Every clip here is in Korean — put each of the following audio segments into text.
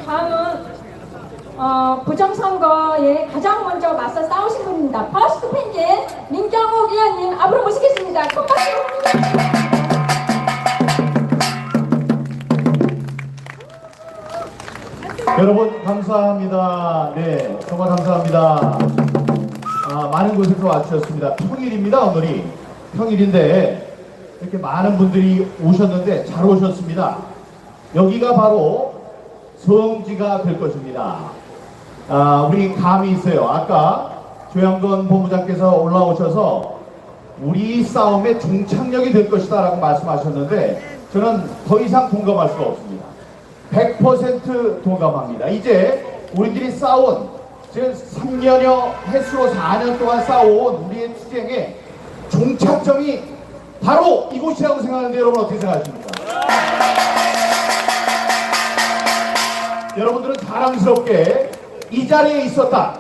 다음은 부정선거에 가장 먼저 맞서 싸우신 분입니다. 퍼스트 펭귄 민경욱 의원님 앞으로 모시겠습니다. 큰 박수. 여러분 감사합니다. 네, 정말 감사합니다. 많은 곳에서 와주셨습니다. 평일입니다. 오늘이 평일인데 이렇게 많은 분들이 오셨는데 잘 오셨습니다. 여기가 바로 성지가 될 것입니다. 우리 감이 있어요. 아까 조영건 본부장께서 올라오셔서 우리 싸움의 종착역이 될 것이다 라고 말씀하셨는데 저는 더 이상 동감할 수가 없습니다. 100% 동감합니다. 이제 우리들이 싸운 지금 3년여 횟수로 4년 동안 싸워온 우리의 투쟁의 종착점이 바로 이곳이라고 생각하는데 여러분 어떻게 생각하십니까? 여러분들은 자랑스럽게 이 자리에 있었다.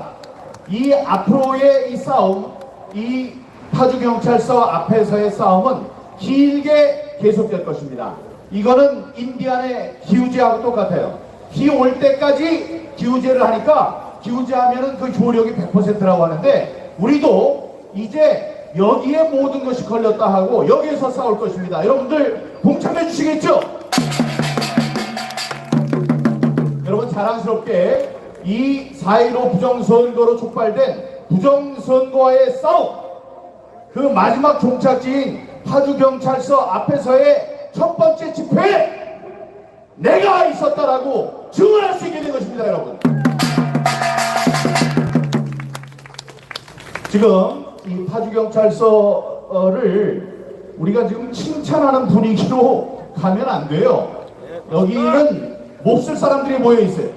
이 앞으로의 이 싸움, 이 파주경찰서 앞에서의 싸움은 길게 계속될 것입니다. 이거는 인디안의 기우제하고 똑같아요. 비 올 때까지 기우제를 하니까 기우제하면은 그 조력이 100%라고 하는데 우리도 이제 여기에 모든 것이 걸렸다 하고 여기에서 싸울 것입니다. 여러분들 동참해 주시겠죠? 여러분 자랑스럽게 이 4.15 부정선거로 촉발된 부정선거의 싸움 그 마지막 종착지인 파주경찰서 앞에서의 첫 번째 집회에 내가 있었다라고 증언할 수 있게 된 것입니다. 여러분 지금 이 파주경찰서를 우리가 지금 칭찬하는 분위기로 가면 안 돼요. 여기는 몹쓸 사람들이 모여 있어요.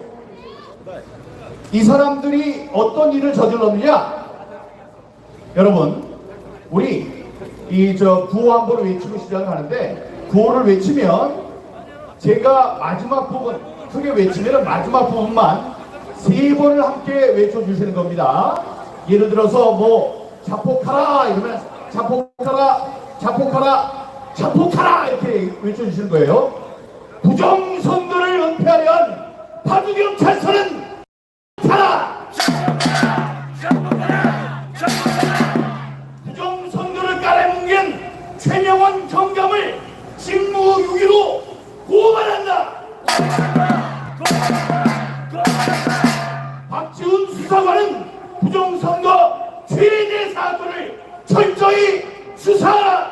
이 사람들이 어떤 일을 저질렀느냐? 여러분, 우리 구호 한 번을 외치고 시작하는데 구호를 외치면 제가 마지막 부분 크게 외치면 마지막 부분만 3번을 함께 외쳐주시는 겁니다. 예를 들어서 뭐 자폭하라 이러면 자폭하라 자폭하라 자폭하라 이렇게 외쳐주시는 거예요. 부정선거를 은폐하려 한 파주경찰서는 가라! 부정선거를 깔아뭉갠 최명원 정감을 직무유기로 고발한다! 박지훈 수사관은 부정선거 최대 사건을 철저히 수사하라!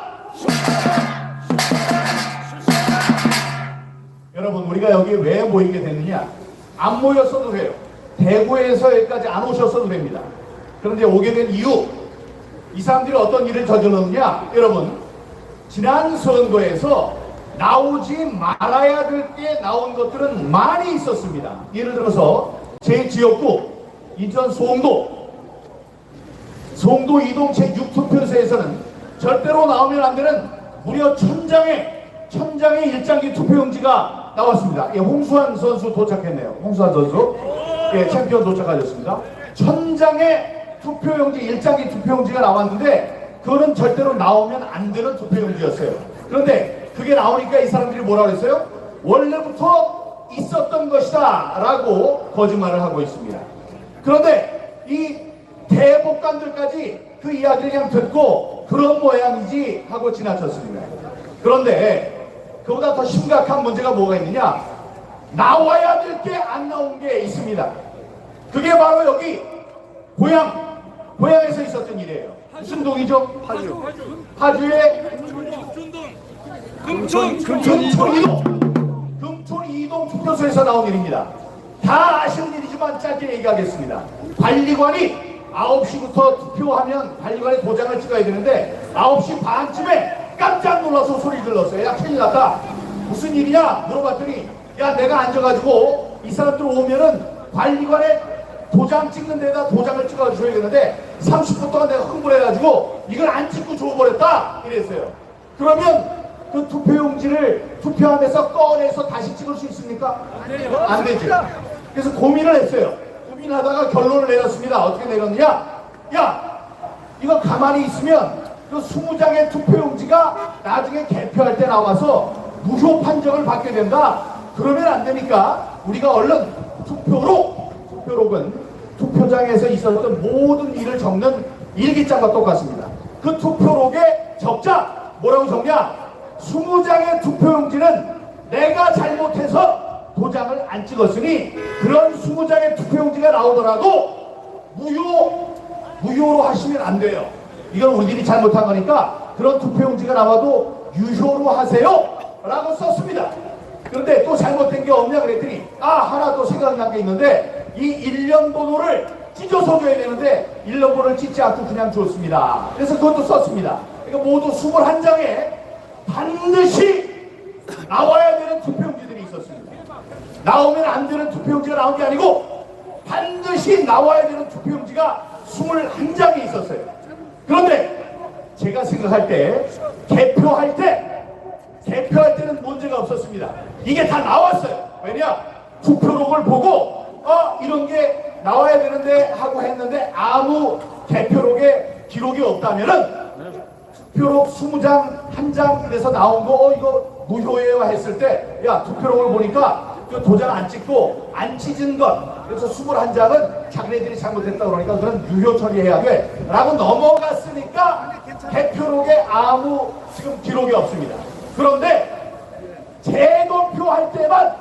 여러분 우리가 여기 왜 모이게 됐느냐? 안 모였어도 돼요. 대구에서 여기까지 안 오셨어도 됩니다. 그런데 오게 된 이유 이 사람들이 어떤 일을 저질렀느냐? 여러분 지난 선거에서 나오지 말아야 될 게 나온 것들은 많이 있었습니다. 예를 들어서 제 지역구 인천 송도 이동 제6투표소에서는 절대로 나오면 안 되는 무려 1000장의 일장기 투표용지가 나왔습니다. 예, 홍수환 선수 도착했네요. 홍수환 선수 챔피언 도착하셨습니다. 1000장의 투표용지 일장기 투표용지가 나왔는데 그거는 절대로 나오면 안 되는 투표용지였어요. 그런데 그게 나오니까 이 사람들이 뭐라고 했어요? 원래부터 있었던 것이다 라고 거짓말을 하고 있습니다. 그런데 이 대법관들까지 그 이야기를 그냥 듣고 그런 모양이지 하고 지나쳤습니다. 그런데 그보다 더 심각한 문제가 뭐가 있느냐? 나와야 될 게 안 나온 게 있습니다. 그게 바로 여기 고향에서 있었던 일이에요. 무슨 동이죠? 파주의 금촌 이동 투표소에서 나온 일입니다. 다 아시는 일이지만 짧게 얘기하겠습니다. 관리관이 9시부터 투표하면 관리관이 도장을 찍어야 되는데 9시 반쯤에 깜짝 놀라서 소리 질렀어요. 야 큰일 났다. 무슨 일이냐 물어봤더니 야 내가 앉아가지고 이 사람들 오면은 관리관에 도장 찍는 데다 도장을 찍어줘야 되는데 30분 동안 내가 흥분해가지고 이걸 안 찍고 줘버렸다 이랬어요. 그러면 그 투표용지를 투표함에서 꺼내서 다시 찍을 수 있습니까? 안 되죠. 그래서 고민을 했어요. 고민하다가 결론을 내렸습니다. 어떻게 내렸느냐? 야 이거 가만히 있으면 그 20장의 투표용지가 나중에 개표할 때 나와서 무효 판정을 받게 된다. 그러면 안 되니까 우리가 얼른 투표록은 투표장에서 있었던 모든 일을 적는 일기장과 똑같습니다. 그 투표록에 적자 뭐라고 적냐? 20장의 투표용지는 내가 잘못해서 도장을 안 찍었으니 그런 20장의 투표용지가 나오더라도 무효로 하시면 안 돼요. 이건 우리들이 잘못한 거니까 그런 투표용지가 나와도 유효로 하세요 라고 썼습니다. 그런데 또 잘못된 게 없냐 그랬더니 하나 더 생각난 게 있는데 이 일련 번호를 찢어서 줘야 되는데 일련 번호를 찢지 않고 그냥 줬습니다. 그래서 그것도 썼습니다. 그러니까 모두 21장에 반드시 나와야 되는 투표용지들이 있었습니다. 나오면 안 되는 투표용지가 나온 게 아니고 반드시 나와야 되는 투표용지가 21장이 있었어요. 그런데 제가 생각할 때 개표할 때는 문제가 없었습니다. 이게 다 나왔어요. 왜냐? 투표록을 보고 이런 게 나와야 되는데 하고 했는데 아무 개표록에 기록이 없다면은 투표록 20장 한 장에서 나온 거 이거 무효예요 했을 때 야 투표록을 보니까 그 도장 안 찍고 안 찢은 것 그래서 21장은 자기네들이 잘못했다 그러니까 그건 유효 처리해야 돼 라고 넘어갔으니까 개표록에 아무 지금 기록이 없습니다. 그런데 재검표할 때만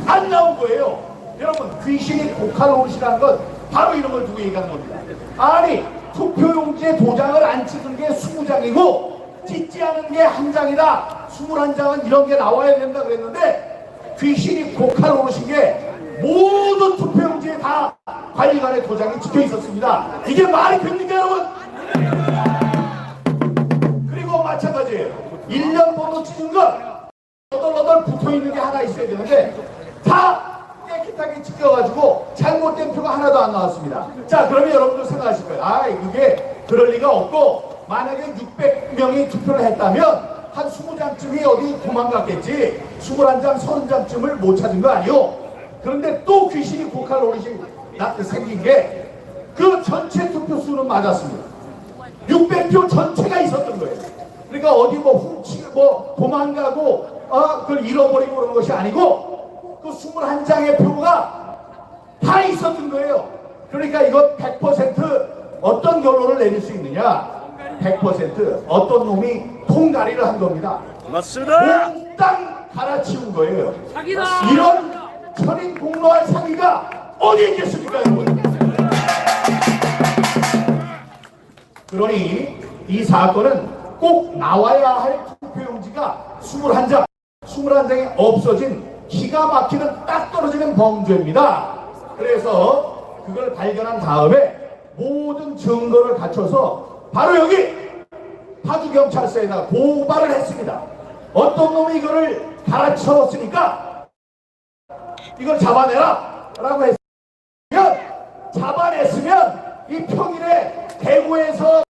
안 나온 거예요. 여러분 귀신이 고칼 노릇이라는 건 바로 이런 걸 두고 얘기하는 겁니다. 아니 투표용지에 도장을 안 찍은 게 20장이고 찍지 않은 게 한 장이다. 21장은 이런 게 나와야 된다 그랬는데 귀신이 고칼 노릇인 게 모든 투표용지에 다 관리관의 도장이 찍혀 있었습니다. 이게 말이 됩니까 여러분? 그리고 마찬가지예요. 1년 번호 찍은 거 너덜너덜 붙어있는 게 하나 있어야 되는데 다 깨끗하게 찍혀가지고 잘못된 표가 하나도 안 나왔습니다. 자 그러면 여러분들 생각하실 거예요. 이게 그럴 리가 없고 만약에 600명이 투표를 했다면 한 20장쯤이 어디 도망갔겠지 21장 30장쯤을 못 찾은 거 아니요. 그런데 또 귀신이 고칼 노릇이 생긴 게 그 전체 투표수는 맞았습니다. 600표 전체가 있었던 거예요. 그러니까 어디 훔치고 도망가고 그걸 잃어버리고 그런 것이 아니고 그 21장의 표가 다 있었던 거예요. 그러니까 이거 100% 어떤 결론을 내릴 수 있느냐? 100% 어떤 놈이 통가리를 한 겁니다. 맞습니다. 몽땅 갈아치운 거예요. 사기다. 이런 천인 공로할 사기가 어디 있겠습니까 여러분? 그러니 이 사건은 꼭 나와야 할 투표용지가 21장이 없어진 기가 막히는 딱 떨어지는 범죄입니다. 그래서 그걸 발견한 다음에 모든 증거를 갖춰서 바로 여기 파주경찰서에다가 고발을 했습니다. 어떤 놈이 이거를 갈아치웠으니까 이걸 잡아내라 라고 했으면 잡아냈으면 이 평일에 대구에서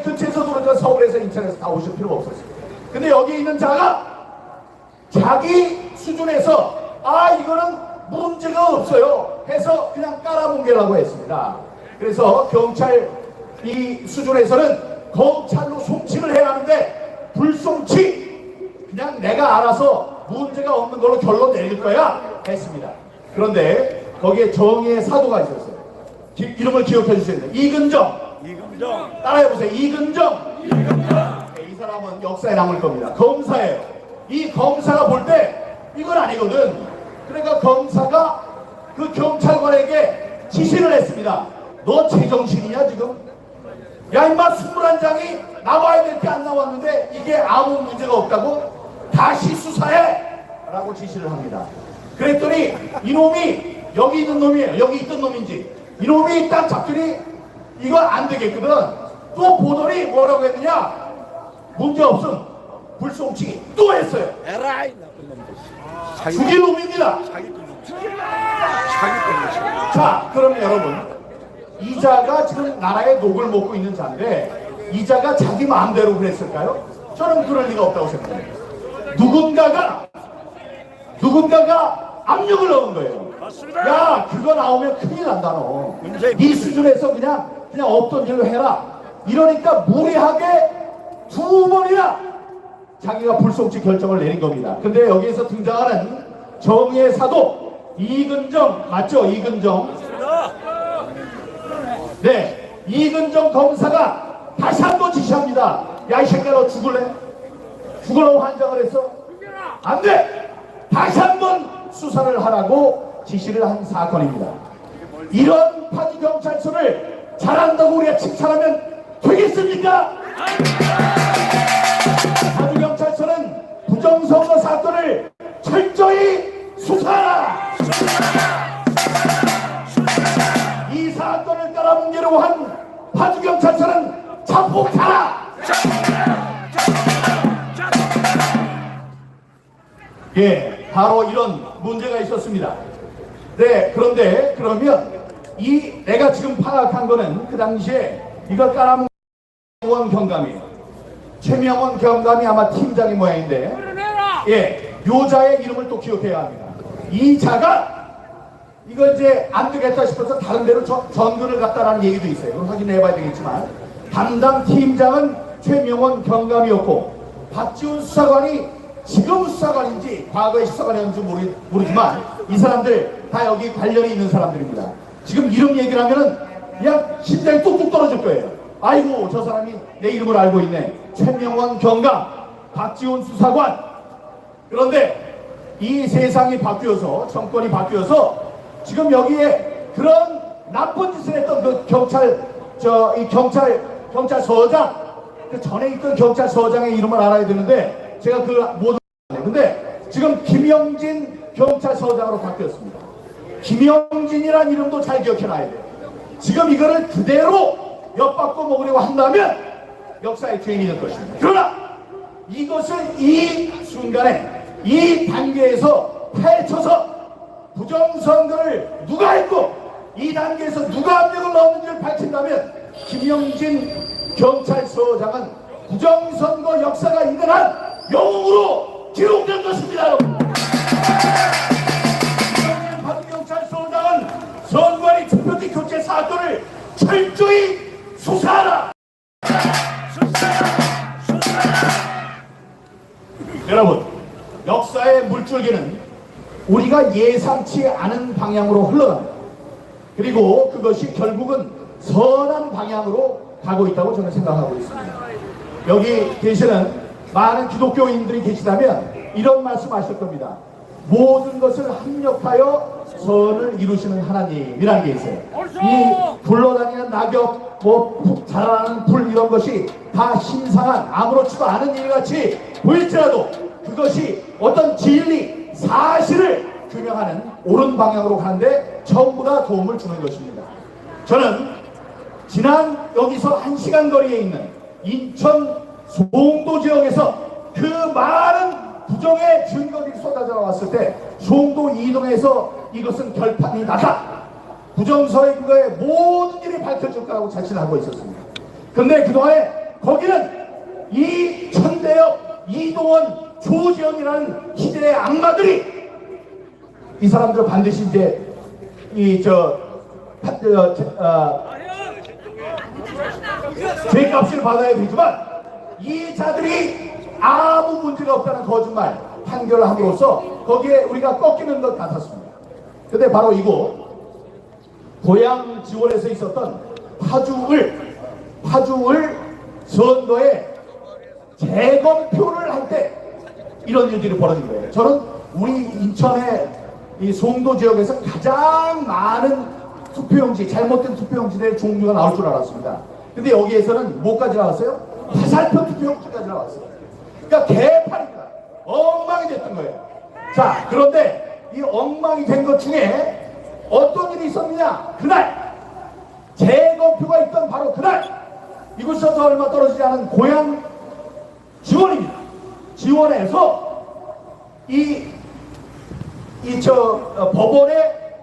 근처에서 그러니까 서울에서 인천에서 다 오실 필요가 없었어요. 근데 여기 있는 자가 자기 수준에서 이거는 문제가 없어요 해서 그냥 깔아뭉개라고 했습니다. 그래서 경찰 이 수준에서는 검찰로 송치를 해야 하는데 불송치 그냥 내가 알아서 문제가 없는 걸로 결론 내릴 거야 했습니다. 그런데 거기에 정의의 사도가 있었어요. 이름을 기억해 주셔야 돼요. 이근정 따라해보세요. 이근정. 네, 이 사람은 역사에 남을 겁니다. 검사예요. 이 검사가 볼 때 이건 아니거든. 그러니까 검사가 그 경찰관에게 지시를 했습니다. 너 제정신이냐 지금? 야 임마 21장이 나와야 될 게 안 나왔는데 이게 아무 문제가 없다고? 다시 수사해! 라고 지시를 합니다. 그랬더니 이놈이 여기 있는 놈이에요. 여기 있던 놈인지 이놈이 딱 잡더니 이거 안 되겠거든. 또 보더니 뭐라고 했느냐? 문제 없음. 불송치기 또 했어요. 에라이 나쁜 놈들. 죽일 놈입니다. 자, 그럼 여러분 이자가 지금 나라의 녹을 먹고 있는 자인데 이자가 자기 마음대로 그랬을까요? 저는 그럴 리가 없다고 생각해요. 누군가가 압력을 넣은 거예요. 야, 그거 나오면 큰일 난다 너. 네 수준에서 그냥 없던 일로 해라. 이러니까 무리하게 2번이나 자기가 불송치 결정을 내린 겁니다. 근데 여기에서 등장하는 정의의 사도 이근정 맞죠? 이근정. 네, 이근정 검사가 다시 한번 지시합니다. 야, 이 새끼야, 너 죽을래? 죽으라고 환장을 했어? 안 돼! 다시 한번 수사를 하라고 지시를 한 사건입니다. 이런 파주경찰서를 잘한다고 우리가 칭찬하면 되겠습니까? 파주경찰서는 부정선거 사건을 철저히 수사하라! 이 사건을 깔아뭉개려고 한 파주경찰서는 자폭하라! 예, 바로 이런 문제가 있었습니다. 네, 그런데 그러면 내가 지금 파악한 거는 그 당시에 이걸 깔아뭉개려고 한 경감이에요. 최명원 경감이 아마 팀장의 모양인데, 예, 요자의 이름을 또 기억해야 합니다. 이 자가 이거 이제 안 되겠다 싶어서 다른 데로 전근을 갔다라는 얘기도 있어요. 그럼 확인해 봐야 되겠지만, 담당 팀장은 최명원 경감이었고, 박지훈 수사관이 지금 수사관인지 과거의 수사관이었는지 모르지만 이 사람들 다 여기 관련이 있는 사람들입니다. 지금 이름 얘기를 하면은 그냥 심장이 뚝뚝 떨어질 거예요. 아이고, 저 사람이 내 이름을 알고 있네. 최명원 경감, 박지훈 수사관. 그런데 이 세상이 바뀌어서, 정권이 바뀌어서 지금 여기에 그런 나쁜 짓을 했던 그 경찰서장, 그 전에 있던 경찰서장의 이름을 알아야 되는데 제가 못 알아요. 근데 지금 김영진 경찰서장으로 바뀌었습니다. 김영진이란 이름도 잘 기억해놔야 돼요. 지금 이거를 그대로 엿바꿔 먹으려고 한다면 역사의 죄인이 될 것입니다. 그러나 이것을 이 순간에, 이 단계에서 파헤쳐서 부정선거를 누가 했고 이 단계에서 누가 압력을 넣었는지를 밝힌다면 김영진 경찰서장은 부정선거 역사가 있는 한 영웅으로 기록될 것입니다. 여러분, 김영진 파주경찰서장은 선관위 투표지 교체 사건을 철저히 수사하라. 여러분, 역사의 물줄기는 우리가 예상치 않은 방향으로 흘러갑니다. 그리고 그것이 결국은 선한 방향으로 가고 있다고 저는 생각하고 있습니다. 여기 계시는 많은 기독교인들이 계시다면 이런 말씀 하실 겁니다. 모든 것을 합력하여 선을 이루시는 하나님이라는 게 있어요. 이 굴러다니는 낙엽, 자라나는 불, 이런 것이 다 신상한 아무렇지도 않은 일같이 보일지라도 그것이 어떤 진리, 사실을 규명하는 옳은 방향으로 가는데 전부 다 도움을 주는 것입니다. 저는 지난 여기서 1시간 거리에 있는 인천 송도 지역에서 그 많은 부정의 증거들이 쏟아져 나왔을 때 송도 이동에서 이것은 결판이 나다, 부정선거의 모든 일이 밝혀질 거라고 자신하고 있었습니다. 그런데 그동안에 거기는 이 천대엽, 이동원, 조지현이라는 시대의 악마들이 이 사람들 반드시 이제 죄값을 받아야 되지만 이 자들이 아무 문제가 없다는 거짓말 판결을 함으로써 거기에 우리가 꺾이는 것 같았습니다. 근데 바로 이곳 고향 지원에서 있었던 파주을 선거에 재검표를 할 때 이런 일들이 벌어진 거예요. 저는 우리 인천의 이 송도 지역에서 가장 많은 투표용지, 잘못된 투표용지들의 종류가 나올 줄 알았습니다. 근데 여기에서는 뭐까지 나왔어요? 화살표 투표용지까지 나왔어요. 그러니까 개판입니다. 엉망이 됐던 거예요. 자, 그런데 이 엉망이 된 것 중에 어떤 일이 있었느냐? 그날 재검표가 있던 바로 그날 이곳에서 얼마 떨어지지 않은 고향 지원입니다. 지원에서 법원의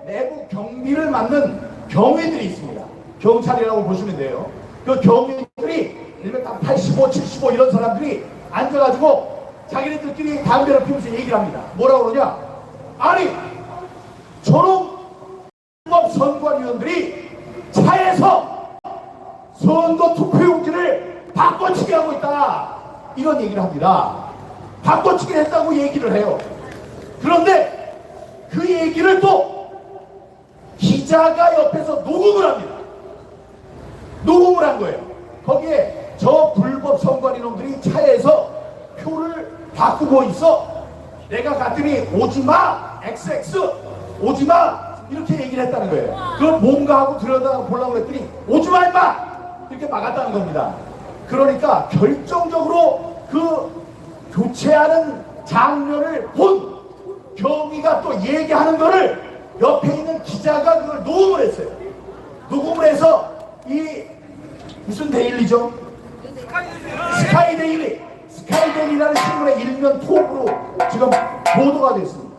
내부 경비를 맡는 경위들이 있습니다. 경찰이라고 보시면 돼요. 그 경위들이 예를 들면 85, 75 이런 사람들이 앉아가지고 자기네들끼리 담배를 피우면서 얘기를 합니다. 뭐라고 그러냐? 아니, 저런 선관위원들이 차에서 선거 투표용지를 바꿔치기 하고 있다, 이런 얘기를 합니다. 바꿔치기 했다고 얘기를 해요. 그런데 그 얘기를 또 기자가 옆에서 녹음을 합니다. 녹음을 한 거예요. 거기에 저 불법 선관위 놈들이 차에서 표를 바꾸고 있어. 내가 갔더니 오지마 XX 오지마 이렇게 얘기를 했다는 거예요. 그걸 뭔가 하고 들여다 보려고 했더니 오지마 임마 이렇게 막았다는 겁니다. 그러니까 결정적으로 그 교체하는 장면을 본 경위가 또 얘기하는 거를 옆에 있는 기자가 그걸 녹음을 했어요. 녹음을 해서 이 무슨 데일리죠? 스카이데일리라는 신문의 일면 톱으로 지금 보도가 됐습니다.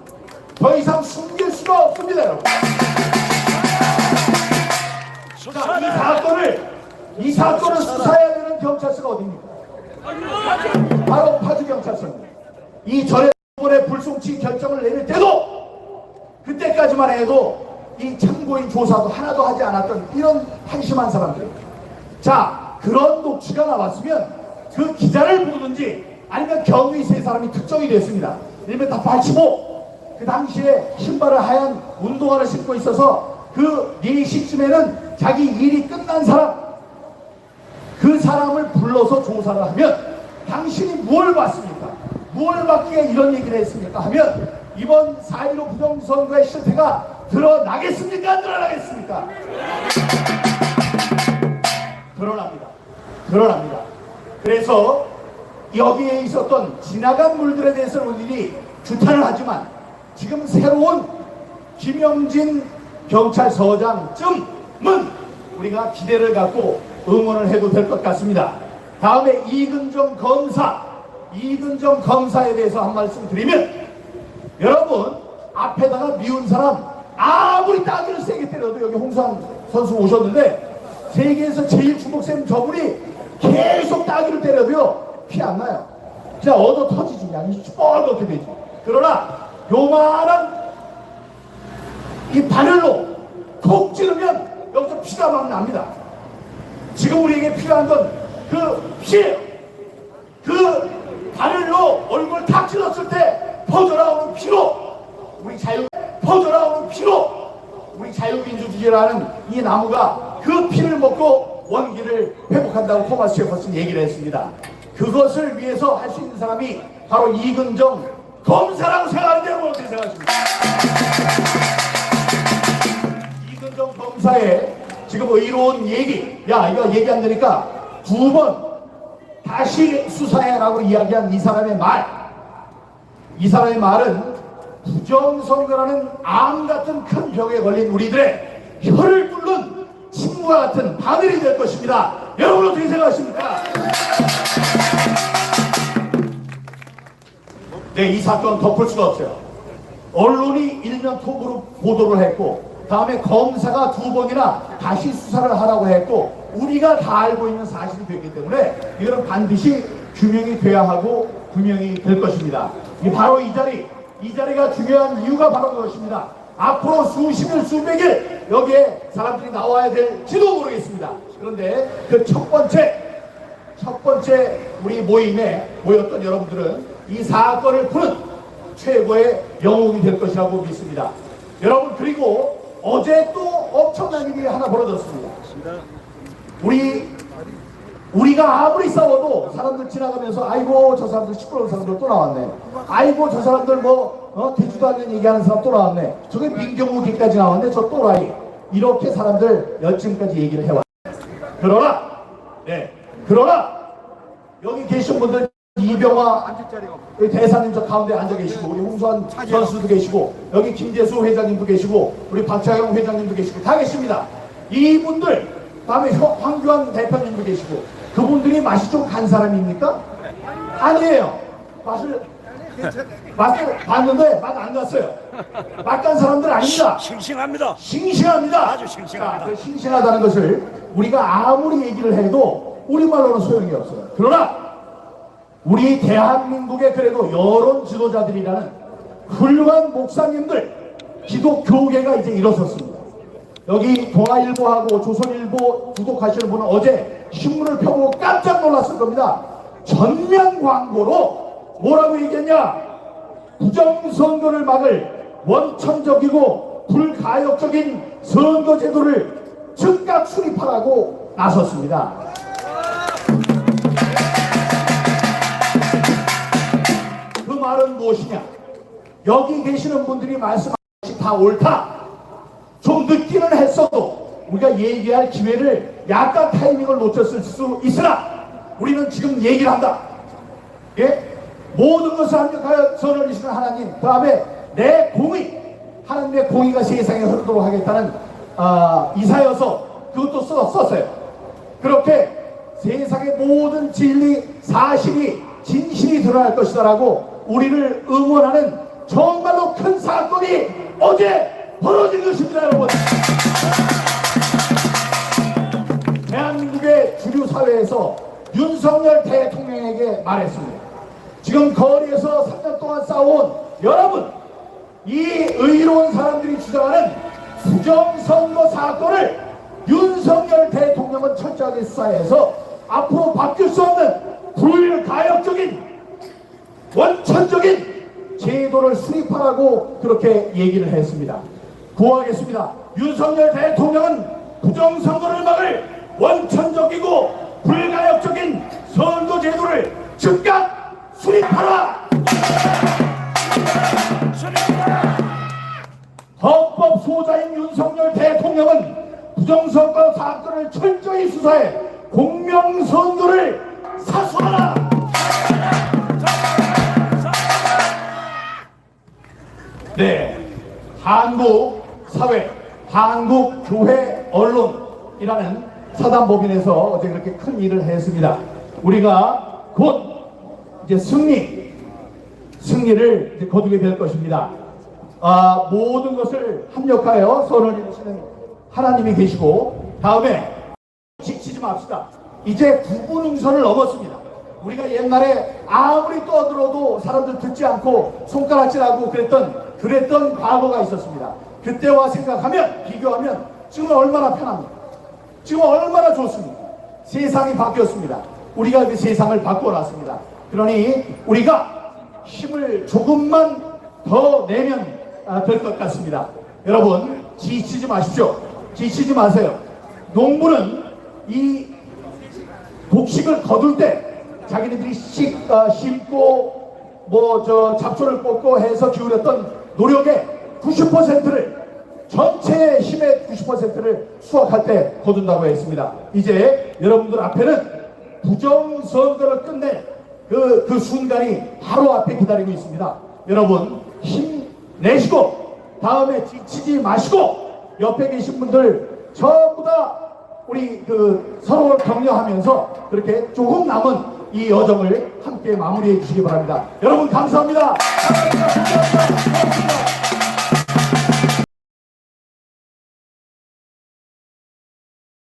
더 이상 숨길 수가 없습니다, 여러분. 자, 이 사건을 수사해야 되는 경찰서가 어디입니까? 바로 파주경찰서입니다. 이 전에 이번에 불송치 결정을 내릴 때도 그때까지만 해도 이 참고인 조사도 하나도 하지 않았던 이런 한심한 사람들. 자, 그런 녹취가 나왔으면 그 기자를 부르든지 아니면 경위 세 사람이 특정이 됐습니다. 1m 85. 그 당시에 신발을 하얀 운동화를 신고 있어서 그 4시쯤에는 자기 일이 끝난 사람, 그 사람을 불러서 조사를 하면 당신이 뭘 봤습니까? 뭘 봤기에 이런 얘기를 했습니까? 하면 이번 4.15 부정선거의 실태가 드러나겠습니까? 안 드러나겠습니까? 드러납니다. 그래서 여기에 있었던 지나간 물들에 대해서는 우리들이 규탄을 하지만 지금 새로운 김영진 경찰서장쯤은 우리가 기대를 갖고 응원을 해도 될 것 같습니다. 다음에 이근정 검사에 대해서 한 말씀 드리면, 여러분 앞에다가 미운 사람 아무리 따귀를 세게 때려도, 여기 홍수환 선수 오셨는데 세계에서 제일 주먹쌤 저분이 계속 따귀를 때려도요 피 안 나요. 그냥 얻어 터지지, 양이 뻘겋게 되지. 그러나 요만한 이 바늘로 톡 찌르면 여기서 피가 막 납니다. 지금 우리에게 필요한 건 그 피예요. 그 바늘로 얼굴 탁 찔렀을 때 퍼져나오는 피로 우리 자유민주주의라는 이 나무가 그 피를 먹고 원기를 회복한다고 토마스 제퍼슨 얘기를 했습니다. 그것을 위해서 할 수 있는 사람이 바로 이근정 검사라고 생각하는데 여러분 어떻게 생각하십니까? 이근정 검사의 지금 의로운 얘기, 야 이거 얘기 안 되니까 2번 다시 수사해라고 이야기한 이 사람의 말은 부정선거라는 암 같은 큰 병에 걸린 우리들의 혀를 뚫는 침과 같은 바늘이 될 것입니다. 여러분 어떻게 생각하십니까? 네, 이 사건 덮을 수가 없어요. 언론이 일면 톱으로 보도를 했고, 다음에 검사가 2번이나 다시 수사를 하라고 했고, 우리가 다 알고 있는 사실이 됐기 때문에 이거는 반드시 규명이 돼야 하고 규명이 될 것입니다. 바로 이 자리가 중요한 이유가 바로 그것입니다. 앞으로 수십일 수백일 여기에 사람들이 나와야 될지도 모르겠습니다. 그런데 그 첫 번째 우리 모임에 모였던 여러분들은 이 사건을 푸는 최고의 영웅이 될 것이라고 믿습니다. 여러분, 그리고 어제 또 엄청난 일이 하나 벌어졌습니다. 우리가 아무리 싸워도 사람들 지나가면서 아이고 저 사람들 시끄러운 사람들 또 나왔네, 아이고 저 사람들 되지도 않는 얘기하는 사람 또 나왔네, 저게 민경욱이까지 나왔네, 저 또라이, 이렇게 사람들 열심까지 얘기를 해왔어요. 그러나 여기 계신 분들, 이병화 대사님 저 가운데 앉아 계시고, 우리 홍수환 선수도 계시고, 여기 김재수 회장님도 계시고, 우리 박차영 회장님도 계시고, 다 계십니다. 이분들, 다음에 황교안 대표님도 계시고, 그분들이 맛이 좀 간 사람입니까? 아니에요. 맛을 봤는데 맛 안 갔어요. 맛 간 사람들 아닙니다. 싱싱합니다. 아주 싱싱합니다. 그 싱싱하다는 것을 우리가 아무리 얘기를 해도 우리말로는 소용이 없어요. 그러나 우리 대한민국에 그래도 여론 지도자들이라는 훌륭한 목사님들, 기독교계가 이제 일어섰습니다. 여기 동아일보하고 조선일보 구독하시는 분은 어제 신문을 펴고 깜짝 놀랐을 겁니다. 전면 광고로 뭐라고 얘기했냐? 부정선거를 막을 원천적이고 불가역적인 선거제도를 즉각 수립하라고 나섰습니다. 그 말은 무엇이냐? 여기 계시는 분들이 말씀하신 것이 다 옳다. 좀 늦기는 했어도 우리가 얘기할 기회를 약간 타이밍을 놓쳤을 수 있으나 우리는 지금 얘기를 한다. 예? 모든 것을 합력하여 선을 이루시는 하나님, 그 다음에 내 공의, 하나님의 공의가 세상에 흐르도록 하겠다는 이사여서 그것도 썼어요. 그렇게 세상의 모든 진리, 사실이, 진실이 드러날 것이다라고 우리를 응원하는 정말로 큰 사건이 어제 벌어진 것입니다, 여러분. 대한민국의 주류 사회에서 윤석열 대통령에게 말했습니다. 지금 거리에서 3년 동안 싸워온 여러분, 이 의로운 사람들이 주장하는 부정선거 사건을 윤석열 대통령은 철저하게 수사해서 앞으로 바뀔 수 없는 불가역적인 원천적인 제도를 수립하라고 그렇게 얘기를 했습니다. 구하겠습니다. 윤석열 대통령은 부정선거를 막을 원천적이고 불가역적인 선거제도를 즉각 수립하라! 헌법 소자인 윤석열 대통령은 부정선거 사건을 철저히 수사해 공명선거를 사수하라! 네, 한국 사회, 한국 교회 언론이라는 사단법인에서 어제 그렇게 큰 일을 했습니다. 우리가 곧 이제 승리를 이제 거두게 될 것입니다. 모든 것을 합력하여 선을 이루시는 하나님이 계시고, 다음에 지치지 맙시다. 이제 구분응선을 넘었습니다. 우리가 옛날에 아무리 떠들어도 사람들 듣지 않고 손가락질하고 그랬던 과거가 있었습니다. 그때와 생각하면, 비교하면 지금 얼마나 편합니까? 지금 얼마나 좋습니까? 세상이 바뀌었습니다. 우리가 그 세상을 바꿔놨습니다. 그러니 우리가 힘을 조금만 더 내면 될 것 같습니다. 여러분, 지치지 마십시오. 지치지 마세요. 농부는 이 곡식을 거둘 때 자기네들이 심고 잡초를 뽑고 해서 기울였던 노력의 90%를, 전체의 힘의 90%를 수확할 때 거둔다고 했습니다. 이제 여러분들 앞에는 부정선거를 끝낼 그 순간이 바로 앞에 기다리고 있습니다. 여러분, 힘내시고, 다음에 지치지 마시고, 옆에 계신 분들 전부 다 우리 서로를 격려하면서 그렇게 조금 남은 이 여정을 함께 마무리해 주시기 바랍니다. 여러분, 감사합니다.